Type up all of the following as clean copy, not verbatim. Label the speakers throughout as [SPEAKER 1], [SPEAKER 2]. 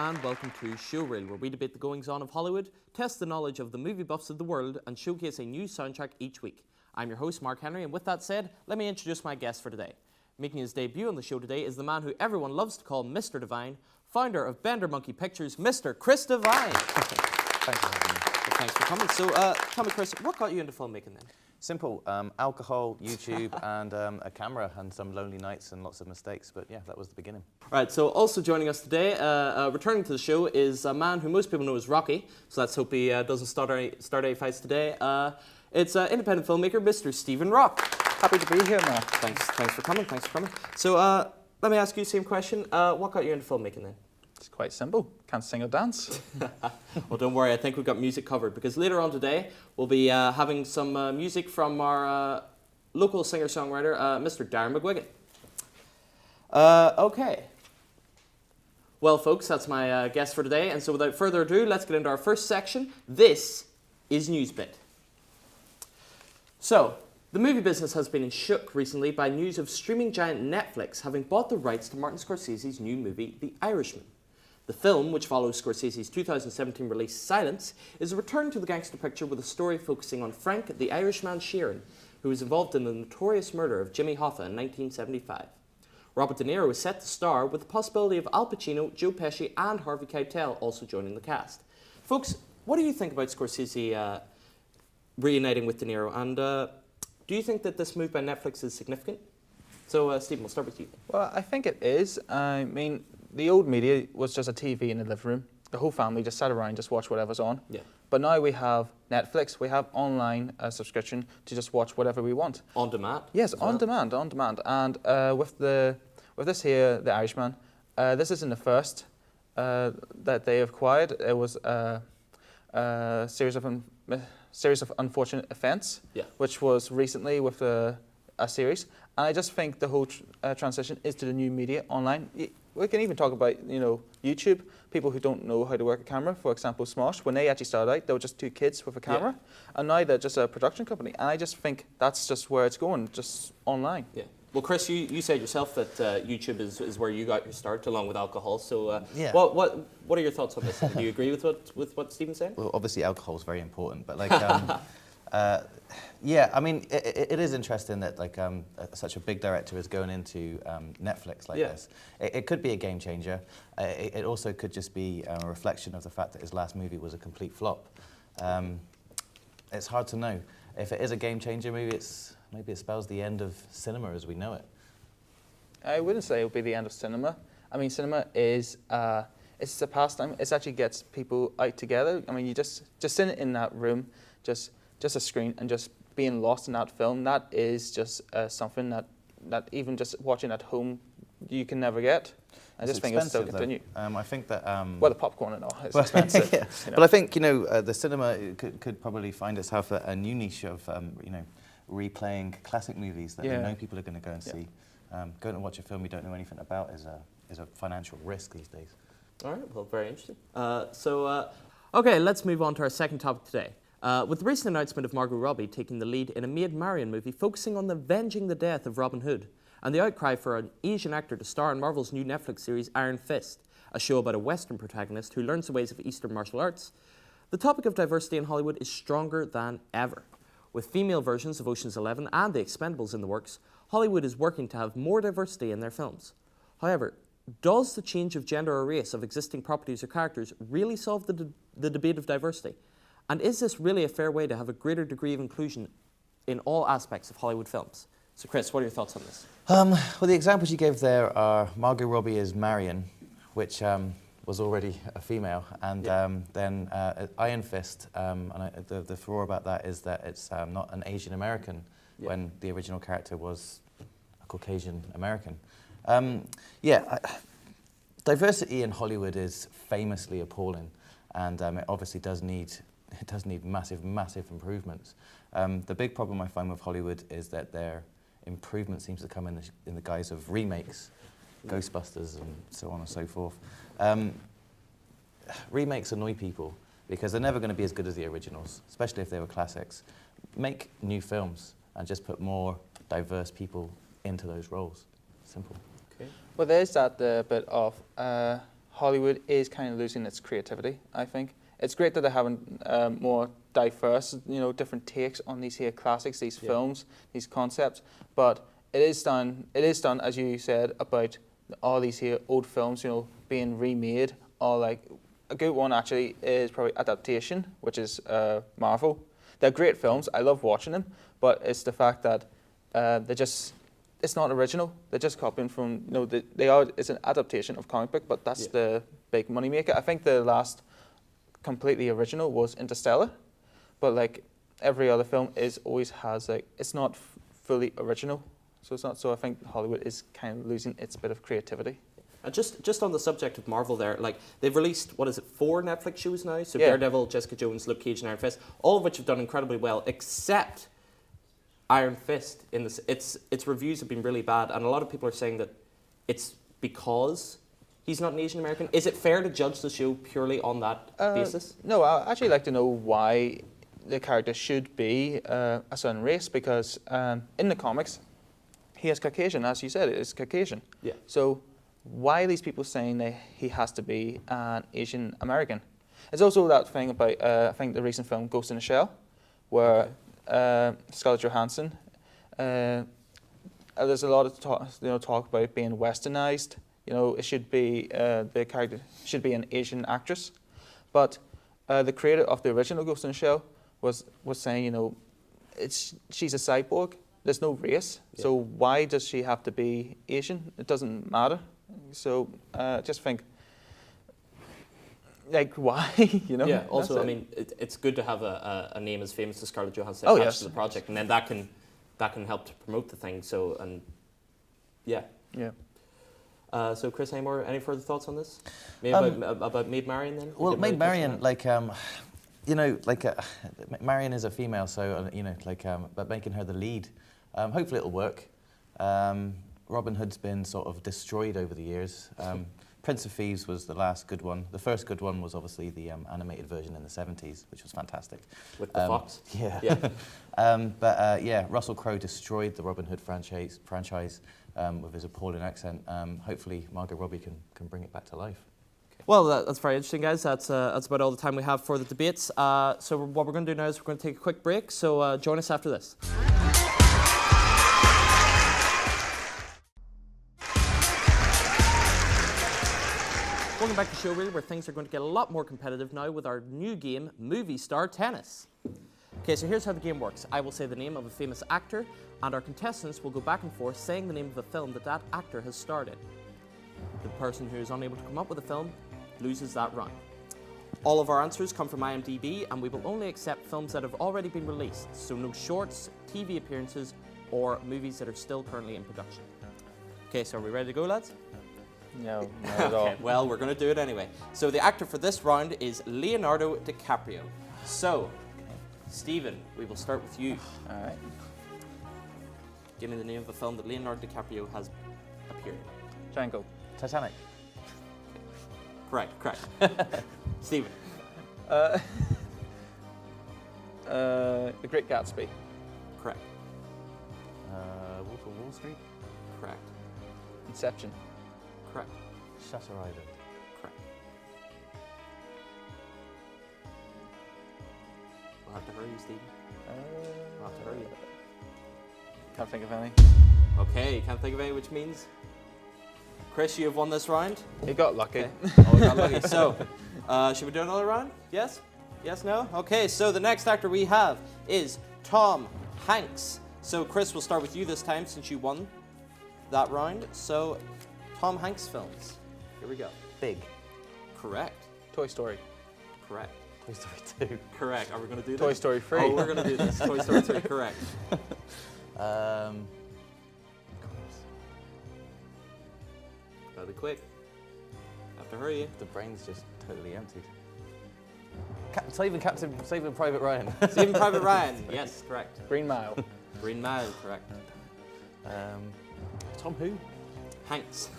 [SPEAKER 1] and welcome to SHOWREEL, where we debate the goings-on of Hollywood, test the knowledge of the movie buffs of the world, and showcase a new soundtrack each week. I'm your host, Mark Henry, and with that said, let me introduce my guest for today. Making his debut on the show today is the man who everyone loves to call Mr. Divine, founder of Bender Monkey Pictures, Mr. Chris Divine.
[SPEAKER 2] Thanks for having me.
[SPEAKER 1] Well, thanks for coming. So, tell me, Chris, what got you into filmmaking then?
[SPEAKER 2] Simple. Alcohol, YouTube, and a camera, and some lonely nights and lots of mistakes. But yeah, that was the beginning.
[SPEAKER 1] All right, so also joining us today, returning to the show, is a man who most people know as Rocky. So let's hope he doesn't start any fights today. It's independent filmmaker, Mr. Stephen Rock.
[SPEAKER 3] Happy to be here, Mark.
[SPEAKER 1] Thanks for coming. So let me ask you the same question. What got you into filmmaking then?
[SPEAKER 3] It's quite simple. Can't sing or dance.
[SPEAKER 1] Well, don't worry. I think we've got music covered because later on today we'll be having some music from our local singer-songwriter, Mr. Darren McGuigan. Okay. Well, folks, that's my guest for today. And so without further ado, let's get into our first section. This is Newsbit. So, the movie business has been shook recently by news of streaming giant Netflix having bought the rights to Martin Scorsese's new movie, The Irishman. The film, which follows Scorsese's 2017 release Silence, is a return to the gangster picture with a story focusing on Frank the Irishman Sheeran, who was involved in the notorious murder of Jimmy Hoffa in 1975. Robert De Niro is set to star, with the possibility of Al Pacino, Joe Pesci and Harvey Keitel also joining the cast. Folks, what do you think about Scorsese reuniting with De Niro, and do you think that this move by Netflix is significant? So, Stephen, we'll start with you.
[SPEAKER 3] Well, I think it is. I mean, the old media was just a TV in the living room. The whole family just sat around, just watched whatever's on.
[SPEAKER 1] Yeah.
[SPEAKER 3] But now we have Netflix. We have online subscription to just watch whatever we want.
[SPEAKER 1] On demand?
[SPEAKER 3] Yes, on demand. And with this here, The Irishman, this isn't the first that they have acquired. It was a series of unfortunate events,
[SPEAKER 1] yeah,
[SPEAKER 3] which was recently with a series. And I just think the whole transition is to the new media online. We can even talk about, YouTube. People who don't know how to work a camera, for example, Smosh, when they actually started out, they were just two kids with a camera, and now they're just a production company. And I just think that's just where it's going, just online.
[SPEAKER 1] Yeah. Well, Chris, you said yourself that YouTube is where you got your start, along with alcohol. So,
[SPEAKER 2] yeah.
[SPEAKER 1] What are your thoughts on this? Do you agree with what Stephen's saying?
[SPEAKER 2] Well, obviously alcohol is very important, but yeah, I mean, it is interesting that such a big director is going into Netflix like this. It could be a game changer. It also could just be a reflection of the fact that his last movie was a complete flop. It's hard to know. If it is a game changer, maybe it spells the end of cinema as we know it.
[SPEAKER 3] I wouldn't say it would be the end of cinema. I mean, cinema is it's a pastime. It actually gets people out together. I mean, you just sitting in that room, just a screen, and just being lost in that film. That is just something that even just watching at home you can never get. I just think it'll still continue.
[SPEAKER 2] I think that
[SPEAKER 3] well, the popcorn and all, it's expensive.
[SPEAKER 2] Yeah. But I think the cinema could probably find itself a new niche of replaying classic movies that we know people are going to go and see. Going to watch a film you don't know anything about is a financial risk these days.
[SPEAKER 1] All right, well, very interesting. Okay, let's move on to our second topic today. With the recent announcement of Margot Robbie taking the lead in a Maid Marian movie focusing on avenging the death of Robin Hood, and the outcry for an Asian actor to star in Marvel's new Netflix series Iron Fist, a show about a Western protagonist who learns the ways of Eastern martial arts, the topic of diversity in Hollywood is stronger than ever. With female versions of Ocean's 11 and The Expendables in the works, Hollywood is working to have more diversity in their films. However, does the change of gender or race of existing properties or characters really solve the debate of diversity? And is this really a fair way to have a greater degree of inclusion in all aspects of Hollywood films? So, Chris, what are your thoughts on this?
[SPEAKER 2] Well, the examples you gave there are Margot Robbie as Marion, which was already a female, and then Iron Fist. And the furore about that is that it's not an Asian American when the original character was a Caucasian American. Diversity in Hollywood is famously appalling, and it obviously does need massive improvements. The big problem I find with Hollywood is that their improvement seems to come in the guise of remakes, Ghostbusters and so on and so forth. Remakes annoy people because they're never going to be as good as the originals, especially if they were classics. Make new films and just put more diverse people into those roles. Simple.
[SPEAKER 3] Okay. Well, there's that bit of Hollywood is kind of losing its creativity, I think. It's great that they're having more diverse, different takes on these here classics, these films, these concepts, but it is done, as you said, about all these here old films, being remade, or like, a good one actually is probably Adaptation, which is Marvel. They're great films, I love watching them, but it's the fact that it's not original. They're just copying from, it's an adaptation of comic book, but that's the big money maker. I think the last completely original was Interstellar, but like every other film always has like, it's not fully original. So it's not. So I think Hollywood is kind of losing its bit of creativity.
[SPEAKER 1] Just on the subject of Marvel there, like they've released, 4 Netflix shows now? So Daredevil, Jessica Jones, Luke Cage and Iron Fist, all of which have done incredibly well, except Iron Fist. Its reviews have been really bad, and a lot of people are saying that it's because he's not an Asian American. Is it fair to judge the show purely on that basis?
[SPEAKER 3] No, I'd actually like to know why the character should be a certain race, because in the comics, he is Caucasian, as you said, it is Caucasian.
[SPEAKER 1] Yeah.
[SPEAKER 3] So why are these people saying that he has to be an Asian American? It's also that thing about, I think, the recent film Ghost in the Shell, where Scarlett Johansson, there's a lot of talk about being westernized. It should be, the character should be an Asian actress. But the creator of the original Ghost in the Shell was saying, she's a cyborg. There's no race, so why does she have to be Asian? It doesn't matter. So just think, like, why?
[SPEAKER 1] Yeah. Also, I mean, it's good to have a name as famous as Scarlett Johansson attached to the project, and then that can help to promote the thing. So yeah. So Chris, any further thoughts on this? Maybe about Maid Marian then?
[SPEAKER 2] Well, Maid Marian, Marian is a female, so but making her the lead, hopefully it'll work. Robin Hood's been sort of destroyed over the years. Prince of Thieves was the last good one. The first good one was obviously the animated version in the 70s, which was fantastic.
[SPEAKER 1] With the fox?
[SPEAKER 2] Yeah. Russell Crowe destroyed the Robin Hood franchise with his appalling accent. Hopefully Margot Robbie can bring it back to life.
[SPEAKER 1] Well, that's very interesting, guys. That's about all the time we have for the debates. So what we're going to do now is we're going to take a quick break. So join us after this. Welcome back to SHOWREEL, where things are going to get a lot more competitive now with our new game, Movie Star Tennis. Okay, so here's how the game works. I will say the name of a famous actor, and our contestants will go back and forth saying the name of a film that actor has starred in. The person who is unable to come up with a film loses that round. All of our answers come from IMDb, and we will only accept films that have already been released, so no shorts, TV appearances, or movies that are still currently in production. Okay, so are we ready to go, lads?
[SPEAKER 3] No, not at all.
[SPEAKER 1] Okay, well, we're going to do it anyway. So the actor for this round is Leonardo DiCaprio. So, Stephen, we will start with you.
[SPEAKER 3] All right.
[SPEAKER 1] Give me the name of a film that Leonardo DiCaprio has appeared in.
[SPEAKER 3] Django.
[SPEAKER 2] Titanic.
[SPEAKER 1] Correct. Stephen.
[SPEAKER 3] The Great Gatsby.
[SPEAKER 1] Correct.
[SPEAKER 2] Wolf of Wall Street.
[SPEAKER 1] Correct.
[SPEAKER 3] Inception.
[SPEAKER 1] Correct.
[SPEAKER 2] Shutter Island.
[SPEAKER 1] Correct. We'll have to hurry you, Stephen. We'll have to hurry you.
[SPEAKER 3] Can't think of any.
[SPEAKER 1] Okay, you can't think of any, which means... Chris, you have won this round.
[SPEAKER 3] You got lucky.
[SPEAKER 1] Okay. Oh, we got lucky. So, should we do another round? Yes? Yes, no? Okay, so the next actor we have is Tom Hanks. So, Chris, we'll start with you this time since you won that round. So, Tom Hanks films. Here we go.
[SPEAKER 2] Big.
[SPEAKER 1] Correct.
[SPEAKER 3] Toy Story.
[SPEAKER 1] Correct.
[SPEAKER 2] Toy Story 2.
[SPEAKER 1] Correct. Are we going to do this?
[SPEAKER 3] Toy Story 3.
[SPEAKER 1] Oh, we're going to do this. Toy Story 3. Correct. Gotta be quick. Have to hurry you.
[SPEAKER 2] The brain's just totally emptied. Saving Private Ryan.
[SPEAKER 1] Saving Private Ryan. Yes, correct.
[SPEAKER 3] Green Mile.
[SPEAKER 1] Green Mile. Correct.
[SPEAKER 2] Tom who?
[SPEAKER 1] Hanks.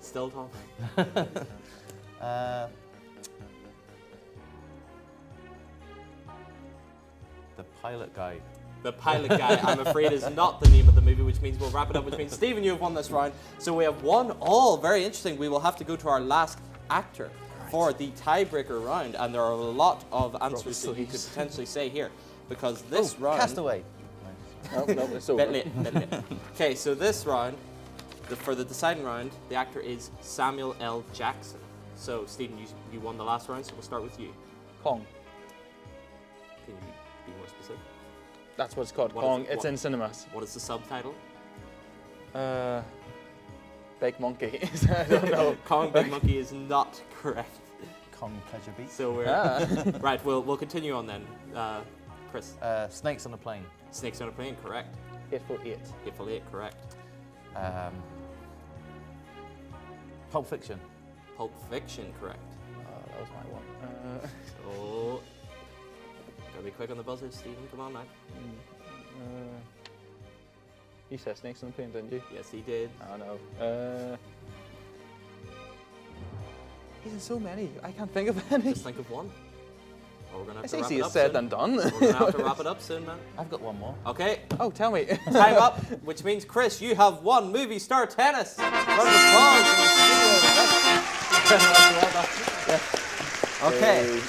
[SPEAKER 1] Still Tom.
[SPEAKER 2] The pilot guy.
[SPEAKER 1] The pilot guy, I'm afraid, is not the name of the movie, which means we'll wrap it up, which means, Stephen, you have won this round. So we have 1-1. Very interesting. We will have to go to our last actor for the tiebreaker round, and there are a lot of answers that you could potentially say here, because this round...
[SPEAKER 2] Castaway.
[SPEAKER 3] No, it's over.
[SPEAKER 1] Bit late. Okay, so this round, for the deciding round, the actor is Samuel L. Jackson. So, Stephen, you won the last round, so we'll start with you.
[SPEAKER 3] Kong.
[SPEAKER 1] Can you be more specific?
[SPEAKER 3] That's what it's called. Kong. It's in cinemas.
[SPEAKER 1] What is the subtitle?
[SPEAKER 3] Big Monkey. I don't know.
[SPEAKER 1] Kong Big Monkey is not correct.
[SPEAKER 2] Kong Pleasure Beach.
[SPEAKER 1] So we're right. We'll continue on then. Chris.
[SPEAKER 2] Snakes on a Plane.
[SPEAKER 1] Snakes on a Plane, correct.
[SPEAKER 3] Hateful Eight.
[SPEAKER 1] Hateful Eight, correct.
[SPEAKER 2] Pulp Fiction.
[SPEAKER 1] Pulp Fiction, correct.
[SPEAKER 3] That was my one.
[SPEAKER 1] So gotta be quick on the buzzer, Stephen. Come on now.
[SPEAKER 3] You said Snakes on the Plane, didn't you?
[SPEAKER 1] Yes, he did.
[SPEAKER 3] I know. He's in so many. I can't think of any.
[SPEAKER 1] Just think of one. Or we're gonna have
[SPEAKER 3] It's
[SPEAKER 1] to wrap it
[SPEAKER 3] easier
[SPEAKER 1] up
[SPEAKER 3] said
[SPEAKER 1] soon.
[SPEAKER 3] than done.
[SPEAKER 1] We're gonna have to wrap it up soon, man.
[SPEAKER 2] I've got one more.
[SPEAKER 1] Okay,
[SPEAKER 3] Oh, tell me.
[SPEAKER 1] time up, which means, Chris, you have won Movie Star Tennis. Round of applause in the studio. Okay.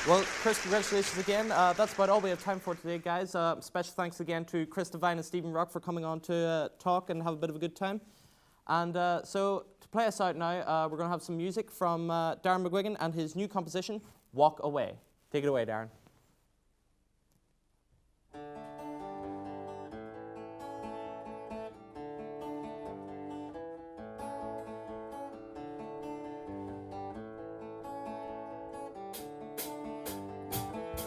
[SPEAKER 1] Well, Chris, congratulations again. That's about all we have time for today, guys. Special thanks again to Chris Devine and Stephen Rock for coming on to talk and have a bit of a good time. And so, to play us out now, we're going to have some music from Darren McGuigan and his new composition, Walk Away. Take it away, Darren.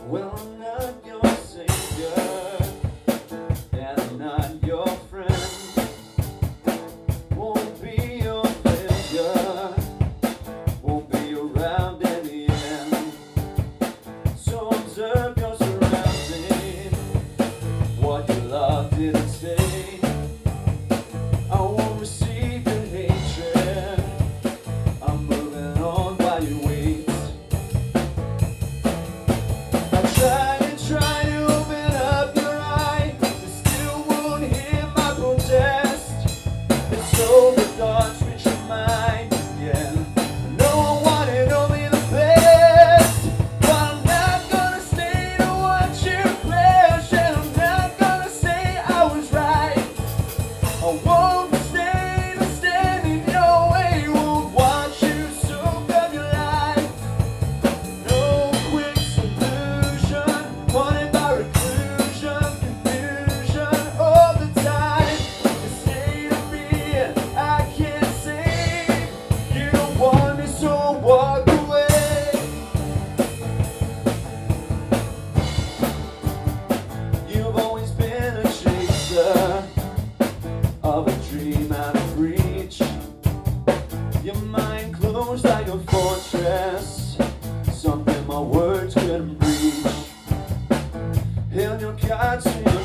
[SPEAKER 4] Well, I'm not your savior, and I'm not your friend. Won't be your failure, won't be around in the end. So observe your surroundings, what you love didn't stay. I won't receive your hatred, I'm moving on while you wait. Try to open up your eye, you still won't hear my protest. And so the thoughts reach your mind again. No one wanted only the best, but I'm not gonna stay to watch you crash, and I'm not gonna say I was right. I won't stay to stand in your way, won't watch you soak up your life. No quick solution, wanted by reclusion, confusion all the time. The state of being I can't save. You don't want me, so walk away. You've always been a chaser of a dream out of reach. Your mind closed like a fortress, something my words couldn't breach. Held your cards to your